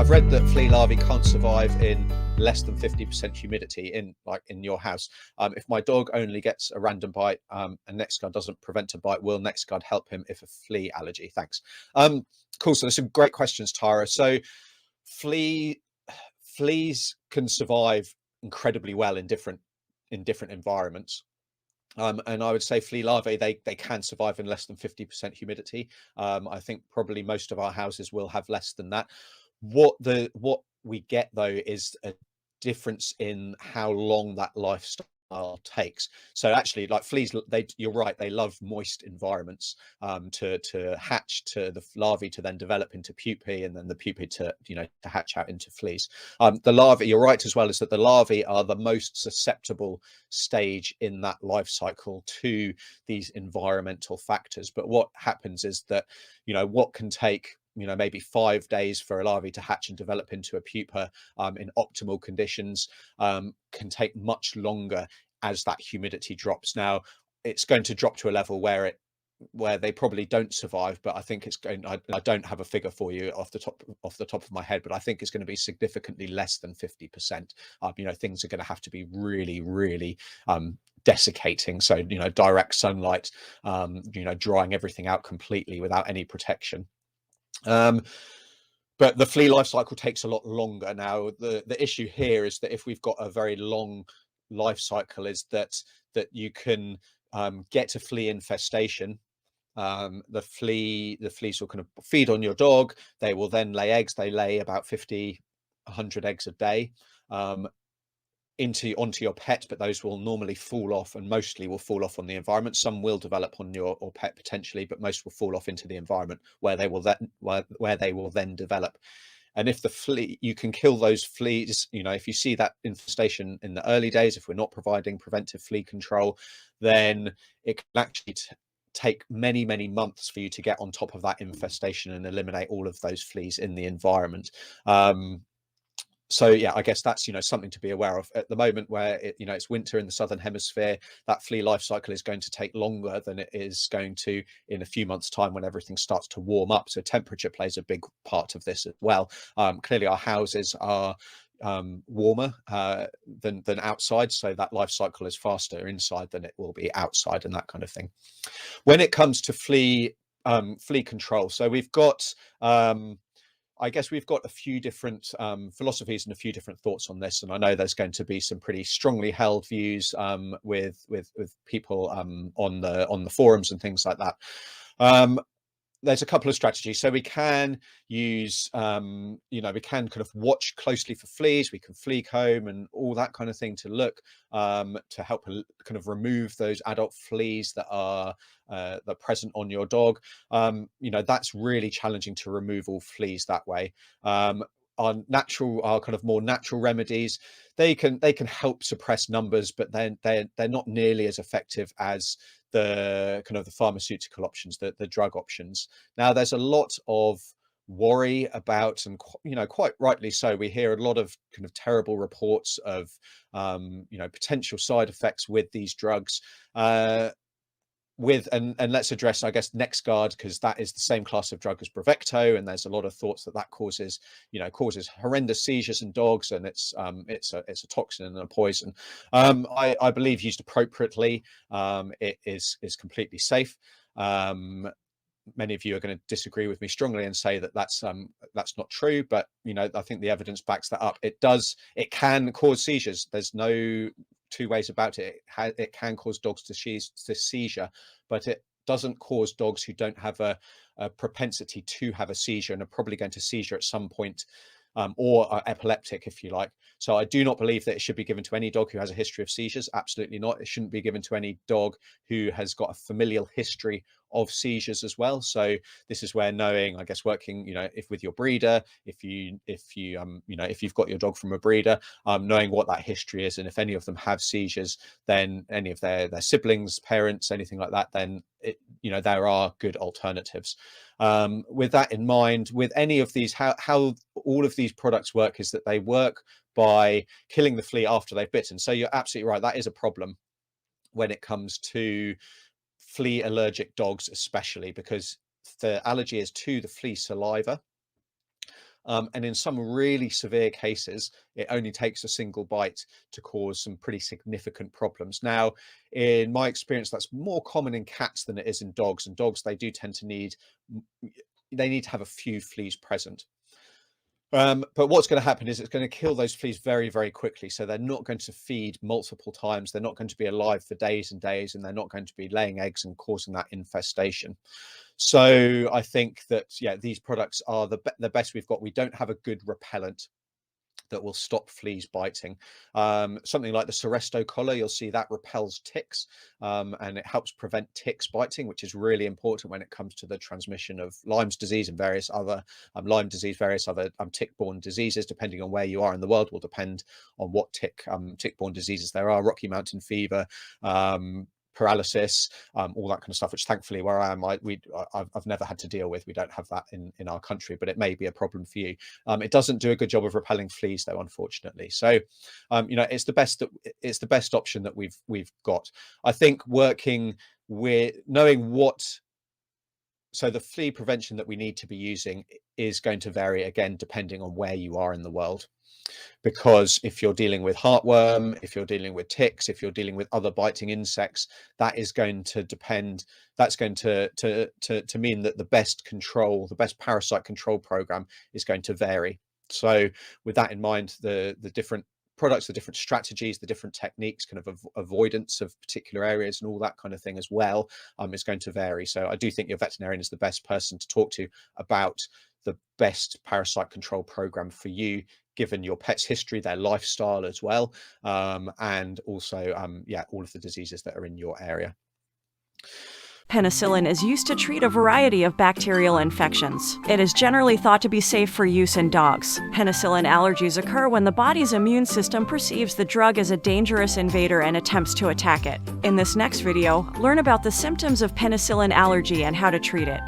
I've read that flea larvae can't survive in less than 50% humidity in your house. If my dog only gets a random bite and NexGard doesn't prevent a bite, will NexGard help him if a flea allergy? Thanks. Cool. So there's some great questions, Tara. So fleas can survive incredibly well in different environments. And I would say flea larvae, they can survive in less than 50% humidity. I think probably most of our houses will have less than that. What we get though is a difference in how long that lifestyle takes. So actually, like fleas, you're right, they love moist environments to hatch, to the larvae to then develop into pupae, and then the pupae to hatch out into fleas. The larvae, you're right as well, is that the larvae are the most susceptible stage in that life cycle to these environmental factors. But what happens is that what can take maybe 5 days for a larvae to hatch and develop into a pupa in optimal conditions can take much longer as that humidity drops. Now it's going to drop to a level where they probably don't survive, but I think it's going, I don't have a figure for you off the top of my head, but I think it's going to be significantly less than 50%. Things are going to have to be really, really desiccating, so direct sunlight, drying everything out completely without any protection. But the flea life cycle takes a lot longer. Now the issue here is that if we've got a very long life cycle, is that you can get a flea infestation. The fleas will kind of feed on your dog. They will then lay eggs. They lay about 100 eggs a day onto your pet, but those will normally fall off, and mostly will fall off on the environment. Some will develop on your pet potentially, but most will fall off into the environment where they will then develop. And if the flea, you can kill those fleas, if you see that infestation in the early days, if we're not providing preventive flea control, then it can actually take many, many months for you to get on top of that infestation and eliminate all of those fleas in the environment. So yeah, I guess that's something to be aware of at the moment, where it's winter in the southern hemisphere. That flea life cycle is going to take longer than it is going to in a few months' time when everything starts to warm up. So temperature plays a big part of this as well. Clearly, our houses are warmer than outside, so that life cycle is faster inside than it will be outside, and that kind of thing. When it comes to flea control, so we've got I guess we've got a few different philosophies and a few different thoughts on this, and I know there's going to be some pretty strongly held views with people on the forums and things like that. There's a couple of strategies. So we can use, we can kind of watch closely for fleas. We can flea comb and all that kind of thing to look to help kind of remove those adult fleas that are present on your dog. That's really challenging to remove all fleas that way. Our kind of more natural remedies, they can help suppress numbers, but then they're not nearly as effective as the kind of the pharmaceutical options, the drug options. Now there's a lot of worry about, and quite rightly so, we hear a lot of kind of terrible reports of potential side effects with these drugs. And let's address, I guess, NexGard, because that is the same class of drug as Bravecto, and there's a lot of thoughts that causes horrendous seizures in dogs, and it's a toxin and a poison. I believe used appropriately, it is completely safe. Many of you are going to disagree with me strongly and say that that's not true, but I think the evidence backs that up. It can cause seizures. There's no two ways about it. It can cause dogs to seizure, but it doesn't cause dogs who don't have a propensity to have a seizure and are probably going to seizure at some point, or are epileptic, if you like. So I do not believe that it should be given to any dog who has a history of seizures. Absolutely not. It shouldn't be given to any dog who has got a familial history of seizures as well. So this is where knowing, I guess, working, if with your breeder, if you've got your dog from a breeder, knowing what that history is, and if any of them have seizures, then any of their siblings, parents, anything like that, then there are good alternatives. With that in mind, with any of these, how all of these products work is that they work by killing the flea after they've bitten. So you're absolutely right, that is a problem when it comes to flea allergic dogs, especially because the allergy is to the flea saliva. And in some really severe cases, it only takes a single bite to cause some pretty significant problems. Now, in my experience, that's more common in cats than it is in dogs. And dogs, they do tend to need to have a few fleas present. But what's going to happen is it's going to kill those fleas very, very quickly. So they're not going to feed multiple times. They're not going to be alive for days and days, and they're not going to be laying eggs and causing that infestation. So I think that, yeah, these products are the best we've got. We don't have a good repellent that will stop fleas biting. Something like the Seresto collar, you'll see that repels ticks, and it helps prevent ticks biting, which is really important when it comes to the transmission of Lyme's disease and various other tick-borne diseases. Depending on where you are in the world will depend on what tick-borne diseases there are. Rocky Mountain fever, paralysis, all that kind of stuff, which thankfully where I am, I've never had to deal with. We don't have that in our country, but it may be a problem for you. It doesn't do a good job of repelling fleas though, unfortunately. So it's the best option that we've got. I think working with knowing so the flea prevention that we need to be using is going to vary again depending on where you are in the world. Because if you're dealing with heartworm, if you're dealing with ticks, if you're dealing with other biting insects, that is going to depend. That's going to mean that the best parasite control program is going to vary. So with that in mind, the different products, the different strategies, the different techniques, kind of avoidance of particular areas and all that kind of thing as well, is going to vary. So I do think your veterinarian is the best person to talk to about the best parasite control program for you, given your pet's history, their lifestyle as well, and also, all of the diseases that are in your area. Penicillin is used to treat a variety of bacterial infections. It is generally thought to be safe for use in dogs. Penicillin allergies occur when the body's immune system perceives the drug as a dangerous invader and attempts to attack it. In this next video, learn about the symptoms of penicillin allergy and how to treat it.